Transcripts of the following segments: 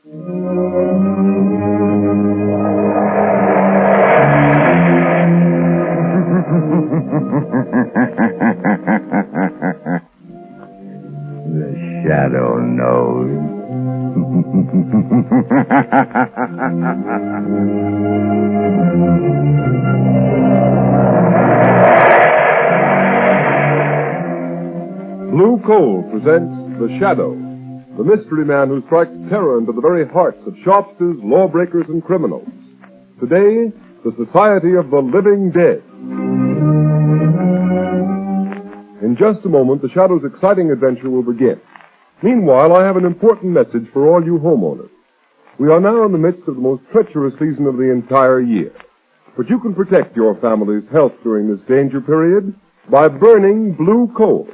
The shadow knows. Blue Coal presents The Shadow, the mystery man who strikes terror into the very hearts of shopsters, lawbreakers, and criminals. Today, the Society of the Living Dead. In just a moment, the Shadow's exciting adventure will begin. Meanwhile, I have an important message for all you homeowners. We are now in the midst of the most treacherous season of the entire year. But you can protect your family's health during this danger period by burning blue coal.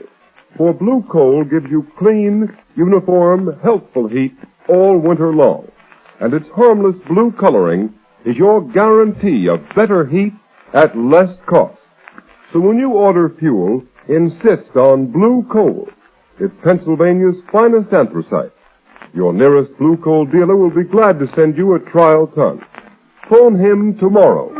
For blue coal gives you clean, uniform, healthful heat all winter long. And its harmless blue coloring is your guarantee of better heat at less cost. So when you order fuel, insist on blue coal. It's Pennsylvania's finest anthracite. Your nearest blue coal dealer will be glad to send you a trial ton. Phone him tomorrow.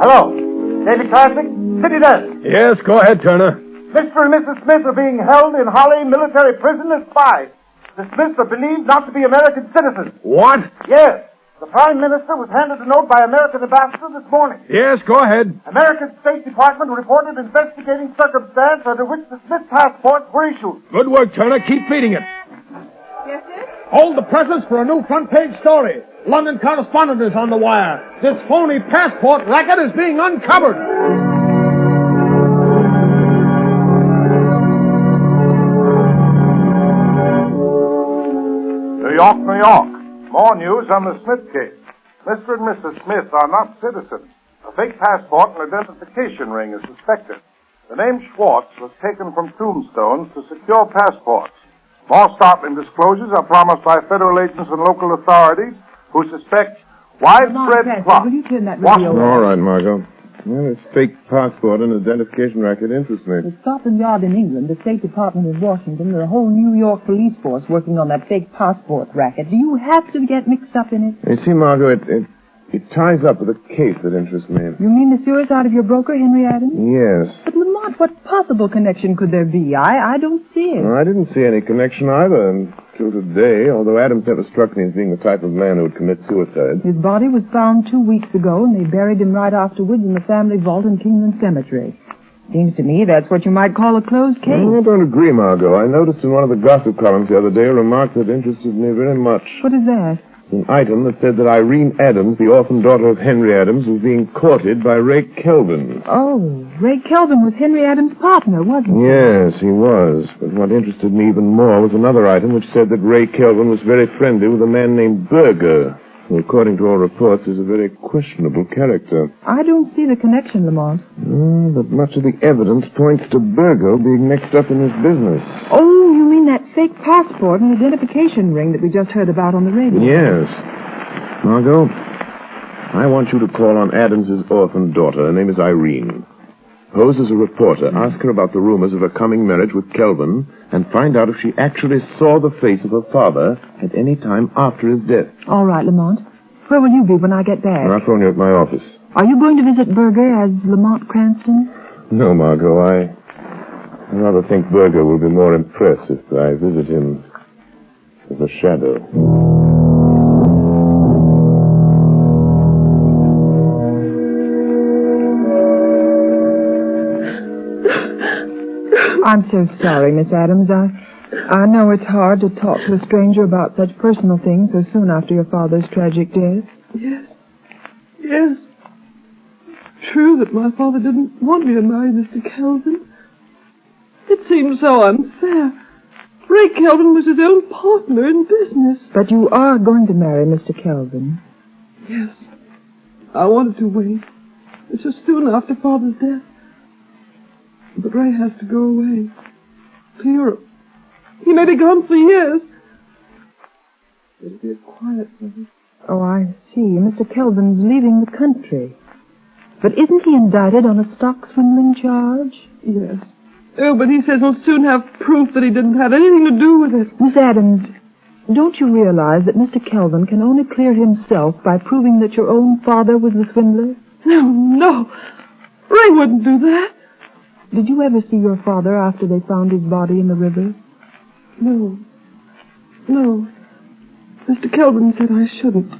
Hello. Daily Classic, City Desk. Yes, go ahead, Turner. Mr. and Mrs. Smith are being held in Holly military prison as spies. The Smiths are believed not to be American citizens. What? Yes. The Prime Minister was handed a note by American ambassador this morning. Yes, go ahead. American State Department reported investigating circumstance under which the Smith passports were issued. Good work, Turner. Keep feeding it. Yes, sir? Hold the presses for a new front-page story. London correspondent is on the wire. This phony passport racket is being uncovered. New York, New York. More news on the Smith case. Mr. and Mrs. Smith are not citizens. A fake passport and identification ring is suspected. The name Schwartz was taken from tombstones to secure passports. More startling disclosures are promised by federal agents and local authorities who suspect widespread plot. Will you turn that radio off? All right, Margot. Well, this fake passport and identification racket interests me. At Scotland Yard in England, the State Department in Washington, and a whole New York police force working on that fake passport racket. Do you have to get mixed up in it? You see, Margot, it ties up with a case that interests me. You mean the suicide of your broker, Henry Adams? Yes. But, Lamont, what possible connection could there be? I don't see it. Well, I didn't see any connection either until today, although Adams never struck me as being the type of man who would commit suicide. His body was found 2 weeks ago, and they buried him right afterwards in the family vault in Kingman Cemetery. Seems to me that's what you might call a closed case. I don't agree, Margot. I noticed in one of the gossip columns the other day a remark that interested me very much. What is that? An item that said that Irene Adams, the orphan daughter of Henry Adams, was being courted by Ray Kelvin. Oh, Ray Kelvin was Henry Adams' partner, wasn't he? Yes, he was. But what interested me even more was another item which said that Ray Kelvin was very friendly with a man named Berger, who, according to all reports, is a very questionable character. I don't see the connection, Lamont. But much of the evidence points to Berger being mixed up in this business. Oh, you mean that fake passport and identification ring that we just heard about on the radio? Yes. Margot, I want you to call on Adams's orphan daughter. Her name is Irene. Pose as a reporter. Ask her about the rumors of her coming marriage with Kelvin and find out if she actually saw the face of her father at any time after his death. All right, Lamont. Where will you be when I get back? I'll phone you at my office. Are you going to visit Berger as Lamont Cranston? No, Margot. I rather think Berger will be more impressed if I visit him as a shadow. I'm so sorry, Miss Adams. I know it's hard to talk to a stranger about such personal things so soon after your father's tragic death. Yes. True that my father didn't want me to marry Mr. Kelvin. It seems so unfair. Ray Kelvin was his own partner in business. But you are going to marry Mr. Kelvin. Yes. I wanted to wait. It's so soon after Father's death. But Ray has to go away. To Europe. He may be gone for years. It'll be a quiet place. Oh, I see. Mr. Kelvin's leaving the country. But isn't he indicted on a stock swindling charge? Yes. Oh, but he says he'll soon have proof that he didn't have anything to do with it. Miss Adams, don't you realize that Mr. Kelvin can only clear himself by proving that your own father was the swindler? No. Ray wouldn't do that. Did you ever see your father after they found his body in the river? No. Mr. Kelvin said I shouldn't.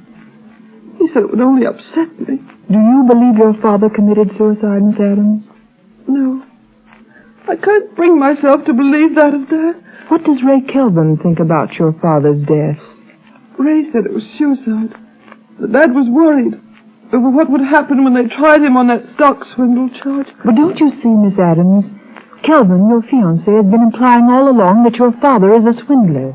He said it would only upset me. Do you believe your father committed suicide, Miss Adams? No. I can't bring myself to believe that of Dad. What does Ray Kelvin think about your father's death? Ray said it was suicide. But Dad was worried over what would happen when they tried him on that stock swindle charge. But don't you see, Miss Adams, Kelvin, your fiancé, has been implying all along that your father is a swindler.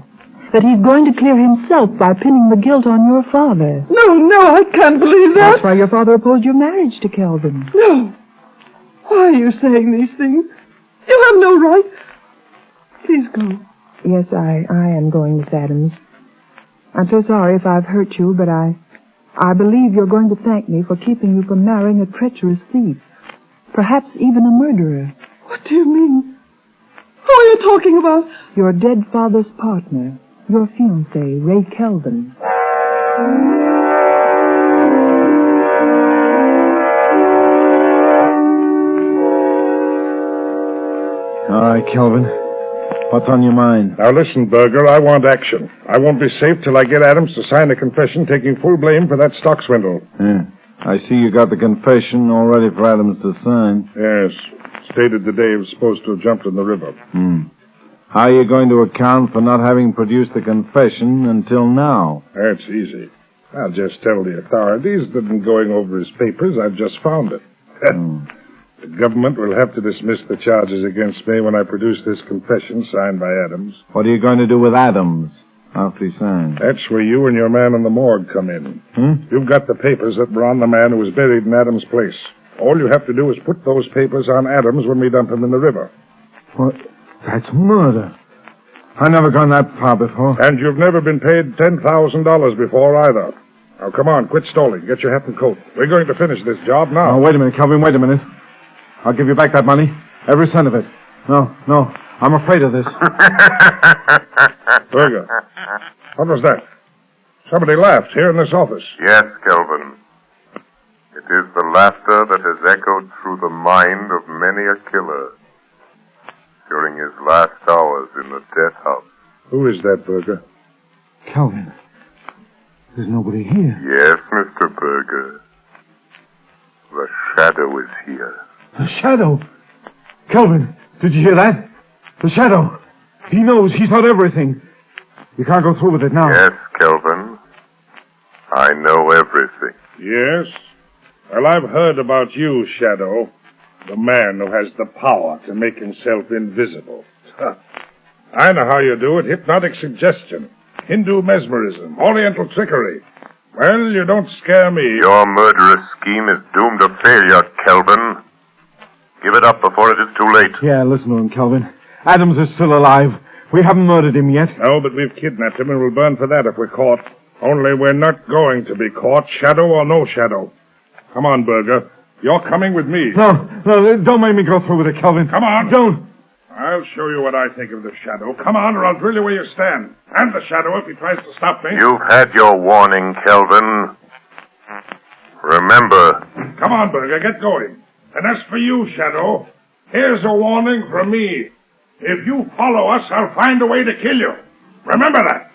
That he's going to clear himself by pinning the guilt on your father. No, I can't believe that. That's why your father opposed your marriage to Kelvin. No. Why are you saying these things? You have no right. Please go. Yes, I am going, Miss Adams. I'm so sorry if I've hurt you, but I believe you're going to thank me for keeping you from marrying a treacherous thief. Perhaps even a murderer. What do you mean? Who are you talking about? Your dead father's partner. Your fiancé, Ray Kelvin. All right, Kelvin. What's on your mind? Now listen, Berger, I want action. I won't be safe till I get Adams to sign a confession taking full blame for that stock swindle. Yeah. I see you got the confession all ready for Adams to sign. Yes. Stated the day he was supposed to have jumped in the river. How are you going to account for not having produced the confession until now? That's easy. I'll just tell the authorities that in going over his papers, I've just found it. The government will have to dismiss the charges against me when I produce this confession signed by Adams. What are you going to do with Adams after he signs? That's where you and your man in the morgue come in. You've got the papers that were on the man who was buried in Adams' place. All you have to do is put those papers on Adams when we dump him in the river. What? That's murder. I've never gone that far before. And you've never been paid $10,000 before either. Now, come on, quit stalling. Get your hat and coat. We're going to finish this job now. Oh, wait a minute, Kelvin, wait a minute. I'll give you back that money. Every cent of it. No. I'm afraid of this. Berger, what was that? Somebody laughed here in this office. Yes, Kelvin. It is the laughter that has echoed through the mind of many a killer during his last hours in the death house. Who is that, Berger? Kelvin, there's nobody here. Yes, Mr. Berger. The shadow is here. The shadow? Kelvin, did you hear that? The shadow. He knows. He's heard everything. You can't go through with it now. Yes, Kelvin. I know everything. Yes? Well, I've heard about you, Shadow. The man who has the power to make himself invisible. I know how you do it. Hypnotic suggestion. Hindu mesmerism. Oriental trickery. Well, you don't scare me. Your murderous scheme is doomed to failure, Kelvin. Give it up before it is too late. Yeah, listen to him, Kelvin. Adams is still alive. We haven't murdered him yet. No, but we've kidnapped him and we'll burn for that if we're caught. Only we're not going to be caught, shadow or no shadow. Come on, Berger. You're coming with me. No, don't make me go through with it, Kelvin. Come on. Don't. I'll show you what I think of the shadow. Come on, or I'll drill you where you stand. And the shadow if he tries to stop me. You've had your warning, Kelvin. Remember. Come on, Berger, get going. And as for you, Shadow, here's a warning from me. If you follow us, I'll find a way to kill you. Remember that.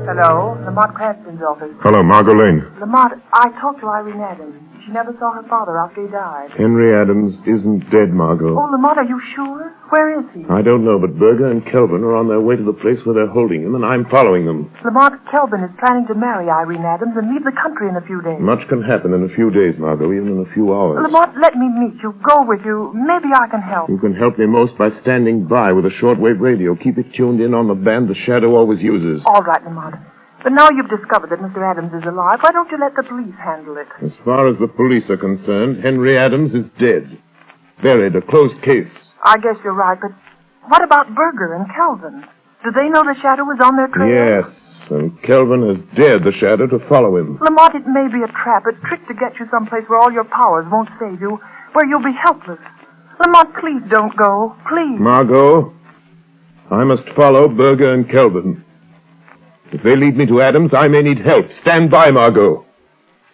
Hello, Lamont Cranston's office. Hello, Margot Lane. Lamont, I talked to Irene Adams. She never saw her father after he died. Henry Adams isn't dead, Margot. Oh, Lamont, are you sure? Where is he? I don't know, but Berger and Kelvin are on their way to the place where they're holding him, and I'm following them. Lamont Kelvin is planning to marry Irene Adams and leave the country in a few days. Much can happen in a few days, Margot, even in a few hours. Lamont, let me meet you. Go with you. Maybe I can help. You can help me most by standing by with a shortwave radio. Keep it tuned in on the band the Shadow always uses. All right, Lamont. But now you've discovered that Mr. Adams is alive, why don't you let the police handle it? As far as the police are concerned, Henry Adams is dead. Buried, a closed case. I guess you're right, but what about Berger and Kelvin? Do they know the Shadow is on their trail? Yes, and Kelvin has dared the Shadow to follow him. Lamont, it may be a trap, a trick to get you someplace where all your powers won't save you, where you'll be helpless. Lamont, please don't go. Please. Margot, I must follow Berger and Kelvin. If they lead me to Adams, I may need help. Stand by, Margot.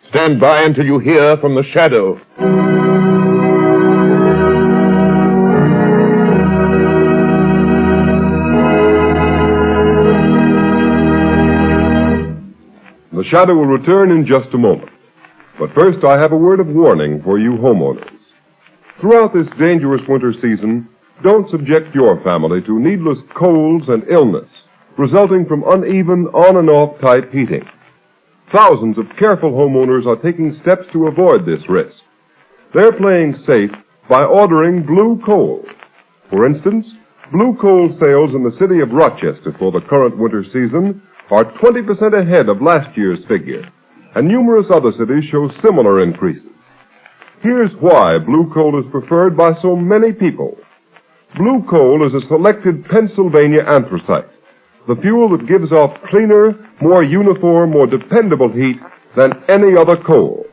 Stand by until you hear from the Shadow. The Shadow will return in just a moment. But first, I have a word of warning for you homeowners. Throughout this dangerous winter season, don't subject your family to needless colds and illness resulting from uneven on and off type heating. Thousands of careful homeowners are taking steps to avoid this risk. They're playing safe by ordering blue coal. For instance, blue coal sales in the city of Rochester for the current winter season are 20% ahead of last year's figure, and numerous other cities show similar increases. Here's why blue coal is preferred by so many people. Blue coal is a selected Pennsylvania anthracite, the fuel that gives off cleaner, more uniform, more dependable heat than any other coal.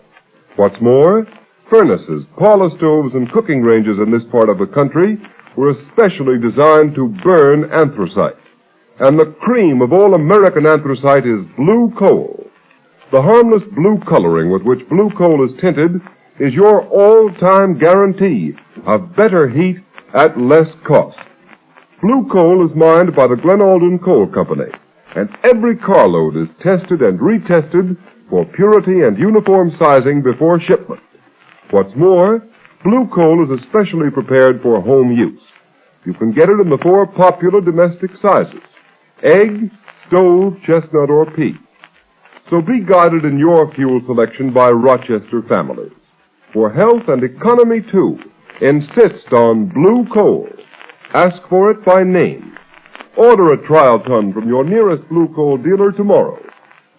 What's more, furnaces, parlor stoves, and cooking ranges in this part of the country were especially designed to burn anthracite. And the cream of all American anthracite is blue coal. The harmless blue coloring with which blue coal is tinted is your all-time guarantee of better heat at less cost. Blue coal is mined by the Glen Alden Coal Company, and every carload is tested and retested for purity and uniform sizing before shipment. What's more, blue coal is especially prepared for home use. You can get it in the 4 popular domestic sizes: egg, stove, chestnut, or pea. So be guided in your fuel selection by Rochester families. For health and economy, too, insist on blue coal. Ask for it by name. Order a trial ton from your nearest blue coal dealer tomorrow.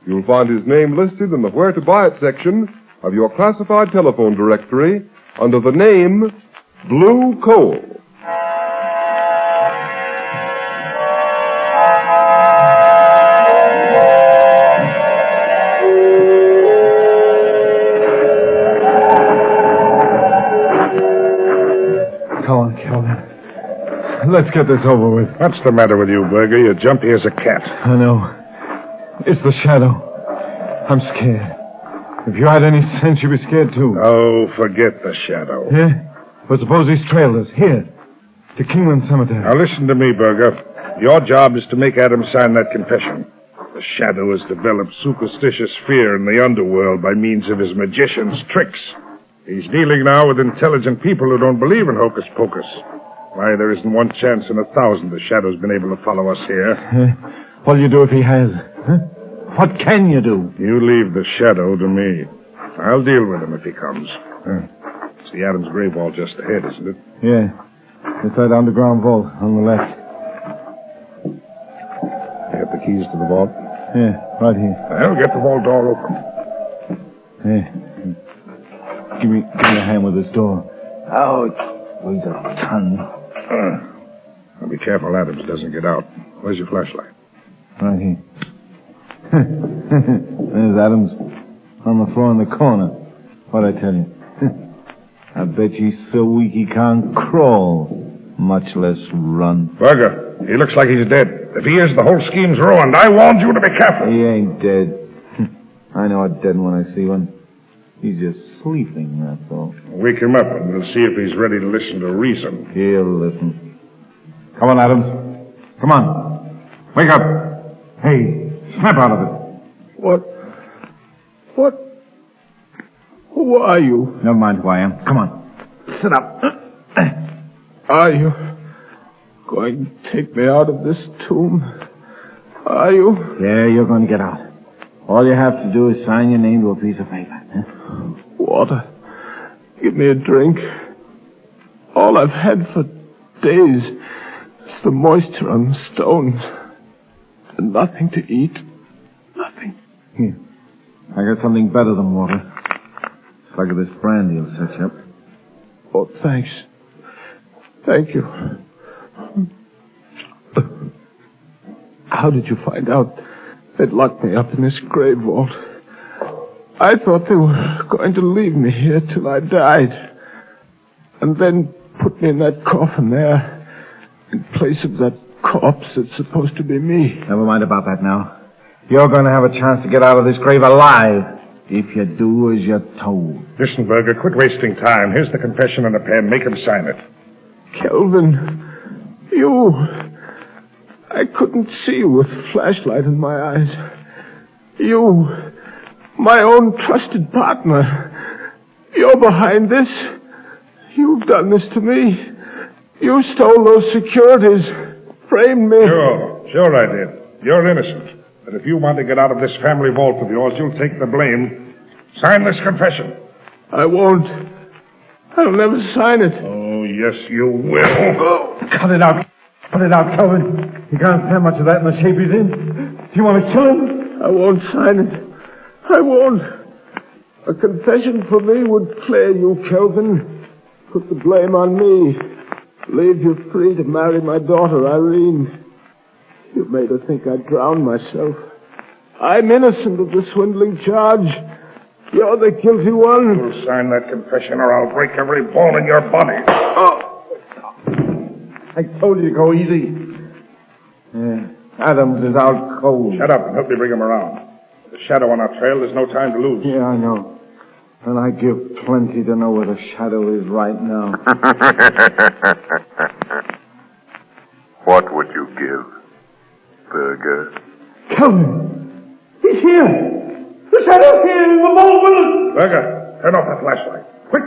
You'll find his name listed in the Where to Buy It section of your classified telephone directory under the name Blue Coal. Come on, Kelvin. Let's get this over with. What's the matter with you, Berger? You're jumpy as a cat. I know. It's the Shadow. I'm scared. If you had any sense, you'd be scared, too. Oh, forget the Shadow. Yeah? But suppose he's trailed us. Here. To Kingland Cemetery. Now, listen to me, Berger. Your job is to make Adams sign that confession. The Shadow has developed superstitious fear in the underworld by means of his magician's tricks. He's dealing now with intelligent people who don't believe in hocus pocus. Why, there isn't one chance in 1,000 the Shadow's been able to follow us here. What'll you do if he has? Huh? What can you do? You leave the Shadow to me. I'll deal with him if he comes. It's the Adams grave wall just ahead, isn't it? Yeah. It's that underground vault on the left. You have the keys to the vault? Yeah, right here. Well, get the vault door open. Yeah. Give me a hand with this door. Ouch. Weighs a ton. Now be careful Adams doesn't get out. Where's your flashlight? Right here. There's Adams on the floor in the corner. What'd I tell you? I bet he's so weak he can't crawl, much less run. Berger, he looks like he's dead. If he is, the whole scheme's ruined. I warned you to be careful. He ain't dead. I know a dead one when I see one. He's just sleeping, that's all. Wake him up, and we'll see if he's ready to listen to reason. He'll listen. Come on, Adams. Come on. Wake up. Hey, snap out of it. What? Who are you? Never mind who I am. Come on. Sit up. Are you going to take me out of this tomb. Are you? Yeah, you're going to get out. All you have to do is sign your name to a piece of paper. Huh? Water. Give me a drink. All I've had for days is the moisture on the stones. And nothing to eat. Nothing. Here. I got something better than water. Slug of this brandy will set you up. Oh, thanks. Thank you. How did you find out they'd locked me up in this grave vault? I thought they were going to leave me here till I died. And then put me in that coffin there, in place of that corpse that's supposed to be me. Never mind about that now. You're going to have a chance to get out of this grave alive, if you do as you're told. Listen, Berger, quit wasting time. Here's the confession and a pen. Make him sign it. Kelvin, you... I couldn't see you with a flashlight in my eyes. You, my own trusted partner. You're behind this. You've done this to me. You stole those securities. Framed me. Sure I did. You're innocent. But if you want to get out of this family vault of yours, you'll take the blame. Sign this confession. I won't. I'll never sign it. Oh, yes, you will. Cut it out. Put it out, Kelvin. You can't stand much of that in the shape he's in. Do you want to kill him? I won't sign it. I won't. A confession for me would clear you, Kelvin. Put the blame on me. Leave you free to marry my daughter, Irene. You made her think I'd drown myself. I'm innocent of the swindling charge. You're the guilty one. You'll sign that confession or I'll break every bone in your body. Oh. I told you to go easy. Adams is out cold. Shut up and help me bring him around. The shadow on our trail, there's no time to lose. Yeah, I know. And I give plenty to know where the shadow is right now. What would you give, Berger? Kelvin! He's here! The shadow's here in the mole with us! Berger, turn off that flashlight. Quick!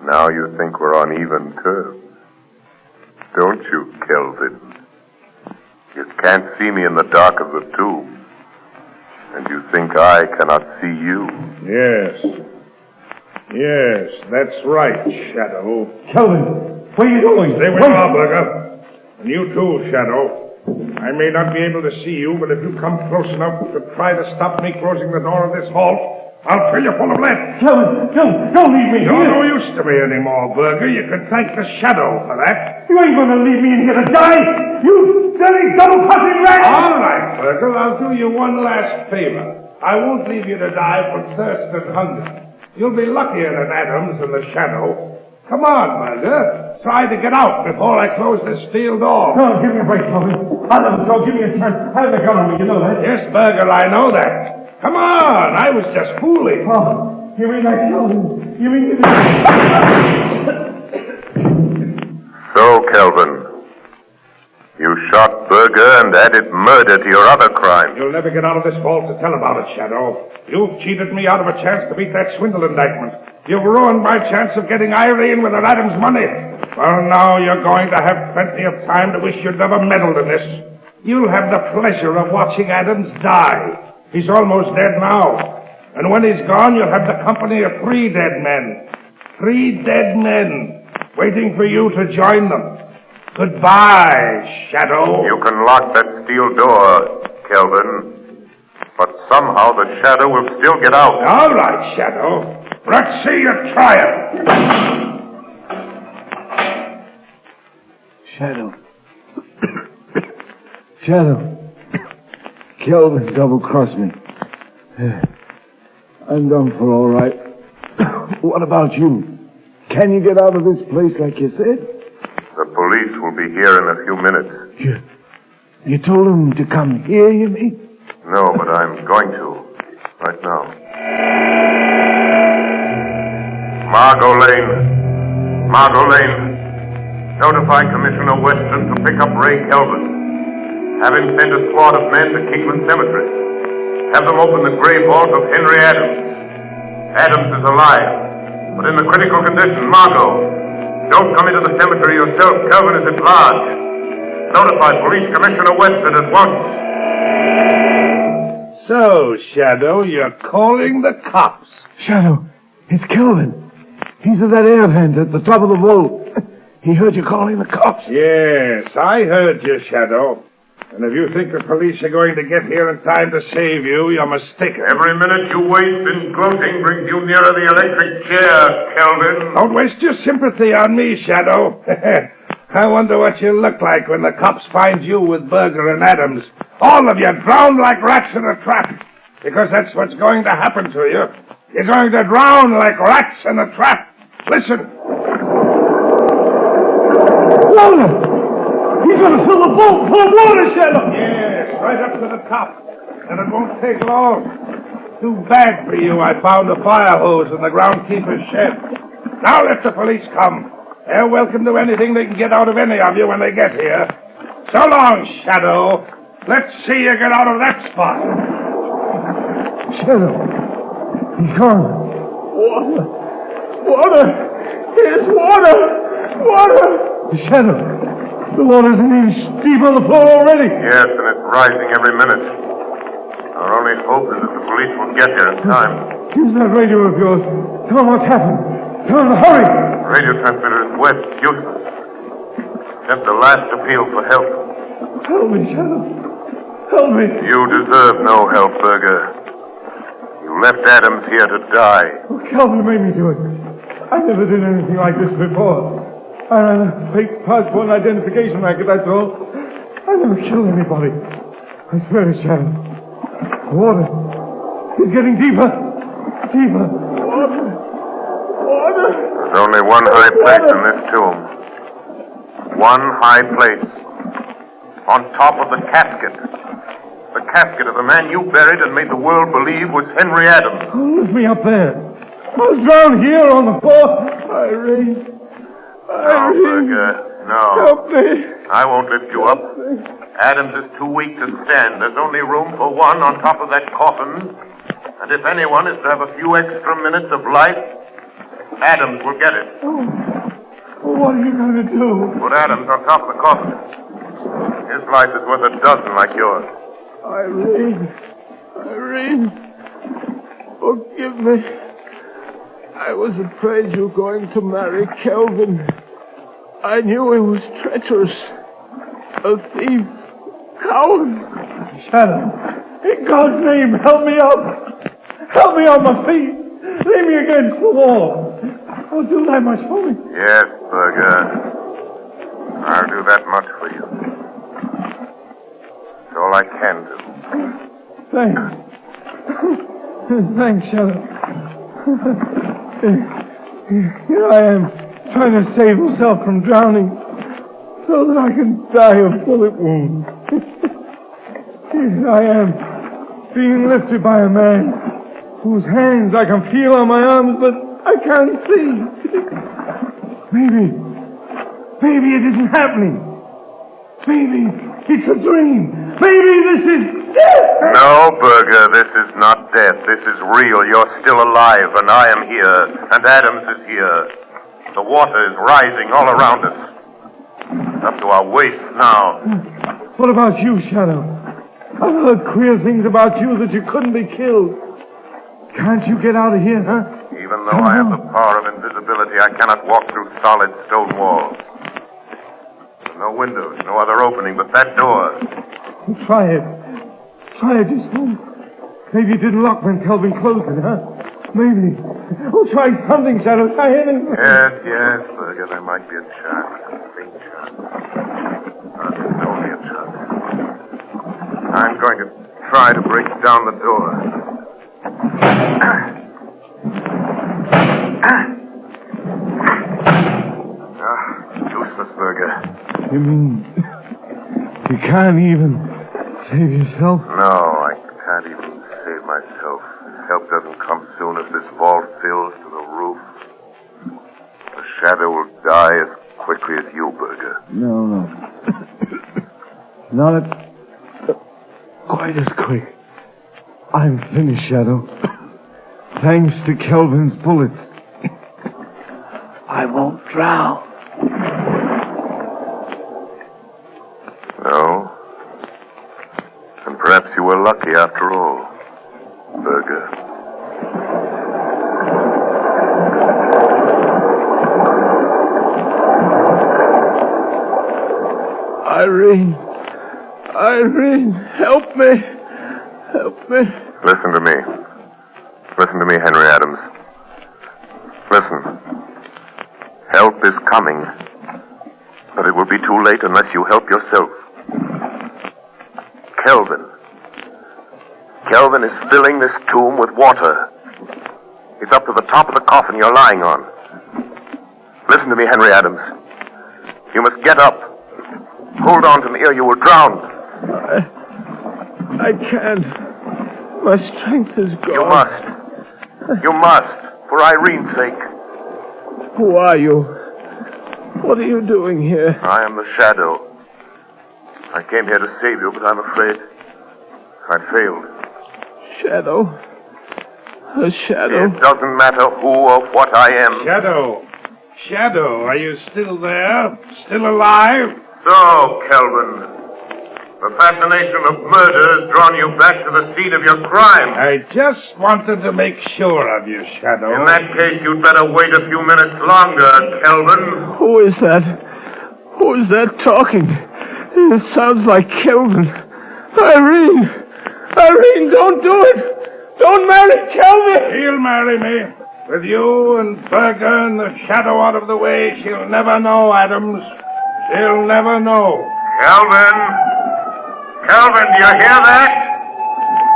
Now you think we're on even terms. Don't you, Kelvin? You can't see me in the dark of the tomb. And you think I cannot see you? Yes, that's right, Shadow. Kelvin, where are you going? Stay where you are, Berger. And you too, Shadow. I may not be able to see you, but if you come close enough to try to stop me closing the door of this vault, I'll fill you full of lead. Kelvin, don't leave me You're here. no use to me anymore, Berger. You can thank the Shadow for that. You ain't going to leave me in here to die. You dirty double-crossing rat. All right, Berger. I'll do you one last favor. I won't leave you to die from thirst and hunger. You'll be luckier than Adams and the Shadow. Come on, Berger. Try to get out before I close this steel door. No, give me a break, Kelvin. I'll never go. Give me a chance. I have the gun on me, you know that. Yes, Berger, I know that. Come on, I was just fooling. Oh, you mean that, Kelvin? You mean... So, Kelvin, you shot Berger and added murder to your other crimes. You'll never get out of this vault to tell about it, Shadow. You've cheated me out of a chance to beat that swindle indictment. You've ruined my chance of getting Irene with her Adams money. Well, now you're going to have plenty of time to wish you'd never meddled in this. You'll have the pleasure of watching Adams die. He's almost dead now. And when he's gone, you'll have the company of 3 dead men. 3 dead men waiting for you to join them. Goodbye, Shadow. You can lock that steel door, Kelvin, but somehow the Shadow will still get out. All right, Shadow. Let's see you try it. Shadow. Shadow. Kelvin double-crossed me. I'm done for all right. What about you? Can you get out of this place like you said? The police will be here in a few minutes. You told them to come here, you mean? No, but I'm going to. Right now. Margot Lane. Notify Commissioner Weston to pick up Ray Kelvin. Have him send a squad of men to Kingman Cemetery. Have them open the grave vault of Henry Adams. Adams is alive, but in the critical condition. Margot, Don't come into the cemetery yourself. Kelvin is at large. Notify Police Commissioner Weston at once. So, Shadow, you're calling the cops. Shadow, it's Kelvin. He's at that air vent at the top of the vault. He heard you calling the cops. Yes, I heard you, Shadow. And if you think the police are going to get here in time to save you, you're mistaken. Every minute you waste in gloating brings you nearer the electric chair, Kelvin. Don't waste your sympathy on me, Shadow. I wonder what you'll look like when the cops find you with Berger and Adams. All of you drowned like rats in a trap. Because that's what's going to happen to you. You're going to drown like rats in a trap. Listen. Water! He's going to fill the boat full of water, Shadow! Yes, right up to the top. And it won't take long. Too bad for you I found a fire hose in the groundkeeper's shed. Now let the police come. They're welcome to anything they can get out of any of you when they get here. So long, Shadow. Let's see you get out of that spot. Shadow, he's gone. Water! Water! Here's water! Water! Shadow, the water's an inch deep on the floor already. Yes, and it's rising every minute. Our only hope is that the police will get here in time. Use that radio of yours. Tell them what's happened. Tell them to hurry. The radio transmitter is wet, useless. Just a last appeal for help. Help me, Shadow. Help me. You deserve no help, Berger. You left Adams here to die. Oh, Calvin made me do it. I never did anything like this before. I ran a fake passport and identification racket, that's all. I never killed anybody. I swear to Shadow. Water. It's getting deeper. Deeper. Water. Water. There's only one high place in this tomb. One high place. On top of the casket. The casket of the man you buried and made the world believe was Henry Adams. Oh, lift me up there. I was drowned here on the floor. Irene. No, Berger, no. Help me. I won't lift you up. Adams is too weak to stand. There's only room for one on top of that coffin. And if anyone is to have a few extra minutes of life, Adams will get it. Oh, what are you going to do? Put Adams on top of the coffin. His life is worth a dozen like yours. Irene. Irene. Forgive me. I was afraid you were going to marry Kelvin. I knew he was treacherous. A thief. Coward. Shadow. In God's name, help me up. Help me on my feet. Lay me against the wall. Oh, do that much for me. Yes, Berger. I'll do that much for you. It's all I can do. Thanks. Thanks, Shadow. Here I am, trying to save myself from drowning, so that I can die of bullet wounds. Here I am, being lifted by a man whose hands I can feel on my arms, but I can't see. Maybe it isn't happening. Maybe it's a dream. Maybe this is death. No, Berger, this is not death. This is real. You're still alive, and I am here, and Adams is here. The water is rising all around us. It's up to our waists now. What about you, Shadow? I've heard queer things about you that you couldn't be killed. Can't you get out of here, huh? Even though I have the power of invisibility, I cannot walk through solid stone walls. There's no windows, no other opening but that door. Try it. Try it just once. Maybe it didn't lock when Kelvin closed it, huh? Maybe. Oh, try something, Shadow. Try anything. Yes, Berger, there might be a chance. A faint chance. But it's only a chance. I'm going to try to break down the door. Useless, Berger. You mean you can't even save yourself? No, I can't even save myself. Help doesn't come soon if this vault fills to the roof. The Shadow will die as quickly as you, Berger. No. Not quite as quick. I'm finished, Shadow. Thanks to Kelvin's bullets. I won't drown. after all, Berger. Irene, help me. Help me. Listen to me. Listen to me, Henry Adams. Listen. Help is coming. But it will be too late unless you help yourself. Kelvin is filling this tomb with water. He's up to the top of the coffin you're lying on. Listen to me, Henry Adams. You must get up. Hold on to me or you will drown. I can't. My strength is gone. You must. You must. For Irene's sake. Who are you? What are you doing here? I am the Shadow. I came here to save you, but I'm afraid I failed. Shadow? A shadow? It doesn't matter who or what I am. Shadow, are you still there? Still alive? So, Kelvin, the fascination of murder has drawn you back to the scene of your crime. I just wanted to make sure of you, Shadow. In that case, you'd better wait a few minutes longer, Kelvin. Who is that? Who is that talking? It sounds like Kelvin. Irene! Irene, don't do it! Don't marry Kelvin! She'll marry me. With you and Berger and the Shadow out of the way, she'll never know, Adams. She'll never know. Kelvin! Kelvin, do you hear that?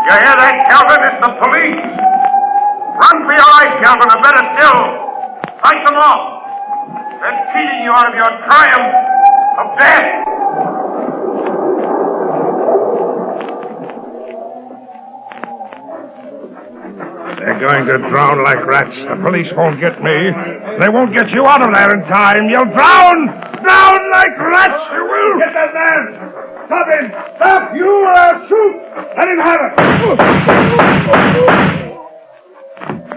You hear that, Kelvin? It's the police! Run for your life, Kelvin, or better still, fight them off! They're cheating you out of your triumph of death! They're going to drown like rats. The police won't get me. They won't get you out of there in time. You'll drown! Drown like rats, you will! Get that man! Stop him! Stop! You shoot! Let him have it!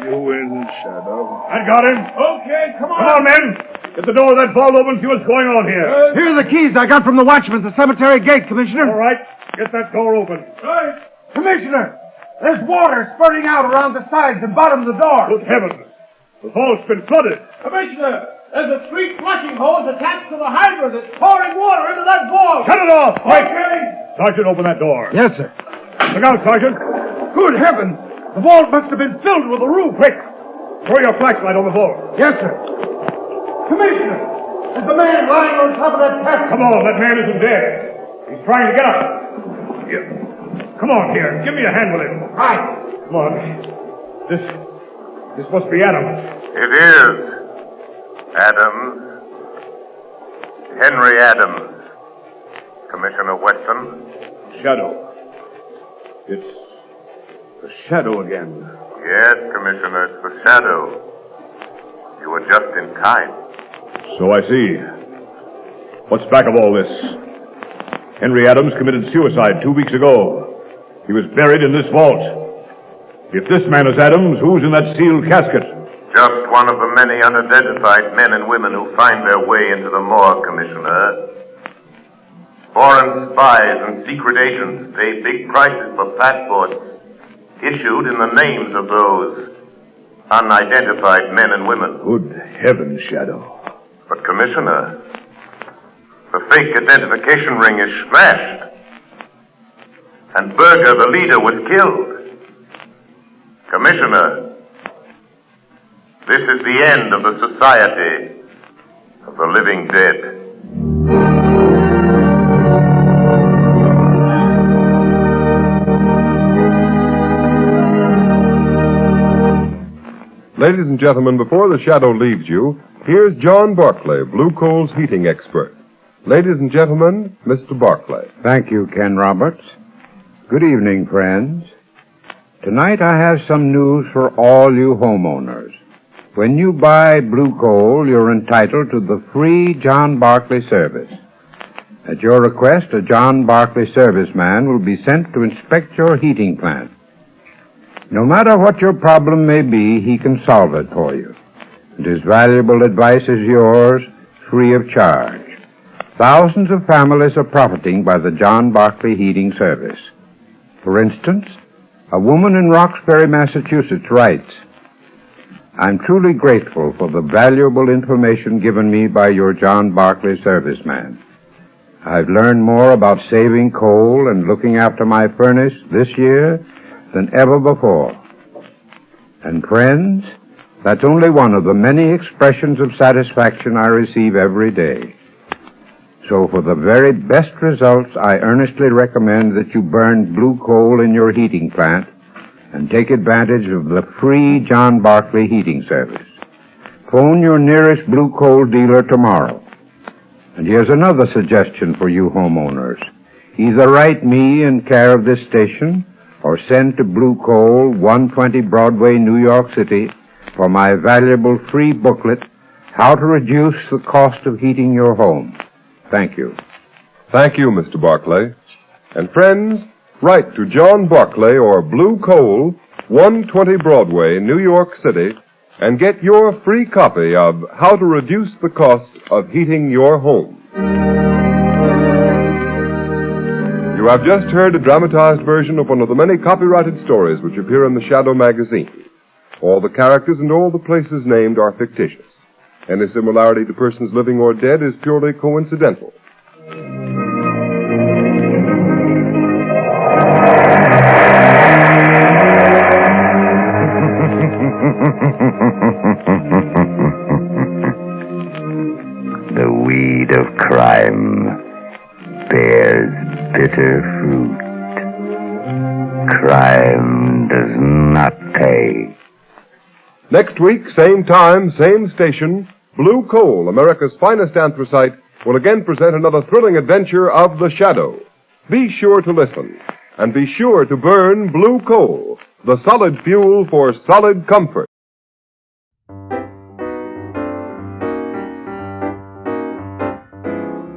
You win, Shadow. I got him. Okay, come on. Come on, men. Get the door of that vault open, see what's going on here. Here are the keys I got from the watchman at the cemetery gate, Commissioner. All right. Get that door open. Right. Commissioner, there's water spurting out around the sides and bottom of the door. Good heavens. The vault's been flooded. Commissioner, there's a street flushing hose attached to the hydrant that's pouring water into that vault. Shut it off! Quick! Okay. Sergeant, open that door. Yes, sir. Look out, Sergeant. Good heavens. The vault must have been filled with the roof. Quick! Throw your flashlight on the vault. Yes, sir. Commissioner, there's a man lying on top of that chest. Come on, that man isn't dead. He's trying to get up. Here. Come on, here. Give me a hand with him. Right. Come on. This must be Adams. It is. Adams. Henry Adams. Commissioner Weston. Shadow. It's the Shadow again. Yes, Commissioner, it's the Shadow. You were just in time. So I see. What's back of all this? Henry Adams committed suicide 2 weeks ago. He was buried in this vault. If this man is Adams, who's in that sealed casket? Just one of the many unidentified men and women who find their way into the morgue, Commissioner. Foreign spies and secret agents pay big prices for passports issued in the names of those unidentified men and women. Good heavens, Shadow. But, Commissioner, the fake identification ring is smashed. And Berger, the leader, was killed. Commissioner, this is the end of the Society of the Living Dead. Ladies and gentlemen, before the Shadow leaves you, here's John Barclay, Blue Coal's heating expert. Ladies and gentlemen, Mr. Barclay. Thank you, Ken Roberts. Good evening, friends. Tonight I have some news for all you homeowners. When you buy Blue Coal, you're entitled to the free John Barclay service. At your request, a John Barclay serviceman will be sent to inspect your heating plant. No matter what your problem may be, he can solve it for you. And his valuable advice is yours, free of charge. Thousands of families are profiting by the John Barclay heating service. For instance, A woman in Roxbury, Massachusetts writes, I'm truly grateful for the valuable information given me by your John Barclay serviceman. I've learned more about saving coal and looking after my furnace this year than ever before. And friends, that's only one of the many expressions of satisfaction I receive every day. So for the very best results, I earnestly recommend that you burn blue coal in your heating plant and take advantage of the free John Barclay heating service. Phone your nearest blue coal dealer tomorrow. And here's another suggestion for you homeowners. Either write me in care of this station or send to Blue Coal, 120 Broadway, New York City, for my valuable free booklet, How to Reduce the Cost of Heating Your Home. Thank you. Thank you, Mr. Barclay. And friends, write to John Barclay or Blue Coal, 120 Broadway, New York City, and get your free copy of How to Reduce the Cost of Heating Your Home. You have just heard a dramatized version of one of the many copyrighted stories which appear in the Shadow magazine. All the characters and all the places named are fictitious. Any similarity to persons living or dead is purely coincidental. The weed of crime bears bitter fruit. Crime does not pay. Next week, same time, same station, Blue Coal, America's finest anthracite, will again present another thrilling adventure of the Shadow. Be sure to listen, and be sure to burn Blue Coal, the solid fuel for solid comfort.